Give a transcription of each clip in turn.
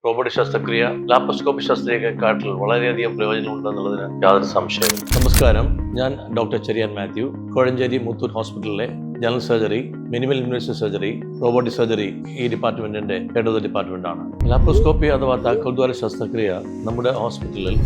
Robotic ശസ്ത്രക്രിയ laparoscopy ശസ്ത്രക്രിയയെക്കാട്ടിൽ വളരെയധികം പ്രയോജനമുണ്ടെന്നുള്ളതിന് യാതൊരു സംശയവും. നമസ്കാരം, ഞാൻ ഡോക്ടർ ചെറിയാൻ മാത്യു, കോഴഞ്ചേരി മുത്തൂറ്റ് ഹോസ്പിറ്റലിലെ general surgery, minimal invasive surgery, robotic surgery ഈ ഡിപ്പാർട്ട്മെന്റിന്റെ ഹെഡ് ഓഫ് ദ ഡിപ്പാർട്ട്മെന്റാണ്. ലാപ്രോസ്കോപ്പി അഥവാ താക്കോൽദ്വാര ശസ്ത്രക്രിയ നമ്മുടെ ഹോസ്പിറ്റലിൽ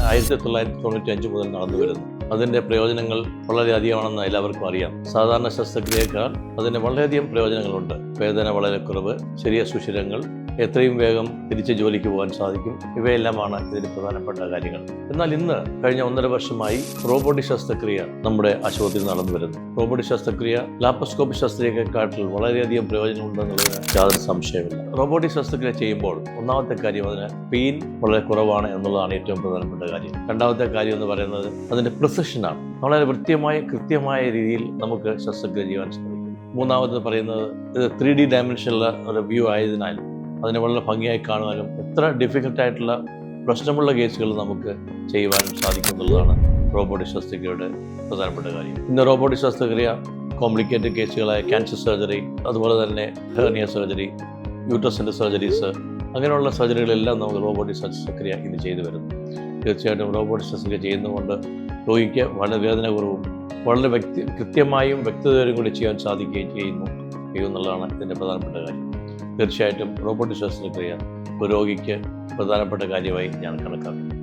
1995 മുതൽ നടന്നു വരുന്നു. അതിൻ്റെ പ്രയോജനങ്ങൾ വളരെയധികമാണെന്ന് എല്ലാവർക്കും അറിയാം. സാധാരണ ശസ്ത്രക്രിയയേക്കാൾ അതിന് വളരെയധികം പ്രയോജനങ്ങളുണ്ട്. വേദന വളരെ കുറവ്, ചെറിയ സുഷിരങ്ങൾ, എത്രയും വേഗം തിരിച്ച് ജോലിക്ക് പോകാൻ സാധിക്കും. ഇവയെല്ലാമാണ് ഇതിന് പ്രധാനപ്പെട്ട കാര്യങ്ങൾ. എന്നാൽ ഇന്ന് കഴിഞ്ഞ 1.5 വർഷമായി റോബോട്ടിക് ശസ്ത്രക്രിയ നമ്മുടെ ആശുപത്രിയിൽ നടന്നു വരുന്നു. റോബോട്ടിക് ശസ്ത്രക്രിയ ലാപ്രോസ്കോപ്പി ശസ്ത്രക്രിയയെക്കാട്ടിൽ വളരെയധികം പ്രയോജനമുണ്ടെന്നുള്ളതിന് യാതൊരു സംശയമില്ല. റോബോട്ടിക് ശസ്ത്രക്രിയ ചെയ്യുമ്പോൾ ഒന്നാമത്തെ കാര്യം അതിന് പെയിൻ വളരെ കുറവാണ് എന്നുള്ളതാണ് ഏറ്റവും പ്രധാനപ്പെട്ട കാര്യം. രണ്ടാമത്തെ കാര്യം എന്ന് പറയുന്നത് അതിൻ്റെ പ്രിസിഷനാണ്. വളരെ കൃത്യമായ രീതിയിൽ നമുക്ക് ശസ്ത്രക്രിയ ചെയ്യാൻ സാധിക്കും. മൂന്നാമത് പറയുന്നത് ഇത് 3D ഡയമെൻഷനുള്ള ഒരു വ്യൂ ആയതിനാൽ അതിനെ വളരെ ഭംഗിയായി കാണുവാനും എത്ര ഡിഫിക്കൽട്ടായിട്ടുള്ള പ്രശ്നമുള്ള കേസുകൾ നമുക്ക് ചെയ്യുവാനും സാധിക്കും എന്നുള്ളതാണ് റോബോട്ടിക് ശസ്ത്രക്രിയയുടെ പ്രധാനപ്പെട്ട കാര്യം. ഇന്ന് റോബോട്ടിക് ശസ്ത്രക്രിയ കോംപ്ലിക്കേറ്റഡ് കേസുകളായ ക്യാൻസർ സർജറി, അതുപോലെ തന്നെ ഹെർണിയ സർജറി, യൂട്രസിൻ്റെ സർജറീസ്, അങ്ങനെയുള്ള സർജറികളെല്ലാം നമുക്ക് റോബോട്ടിക് ശസ്ത്രക്രിയ ഇന്ന് ചെയ്തു വരുന്നു. തീർച്ചയായിട്ടും റോബോട്ടിക് ശസ്ത്രക്രിയ ചെയ്യുന്നതുകൊണ്ട് രോഗിക്ക് വളരെ വേദന കുറവും വളരെ കൃത്യമായും വ്യക്തതയോടും കൂടി ചെയ്യാൻ സാധിക്കുകയും ചെയ്യുമെന്നുള്ളതാണ് ഇതിൻ്റെ പ്രധാനപ്പെട്ട കാര്യം. തീർച്ചയായിട്ടും റോബോട്ടിക് ശസ്ത്രക്രിയ ഒരു രോഗിക്ക് പ്രധാനപ്പെട്ട കാര്യമായി ഞാൻ കണക്കാക്കുന്നു.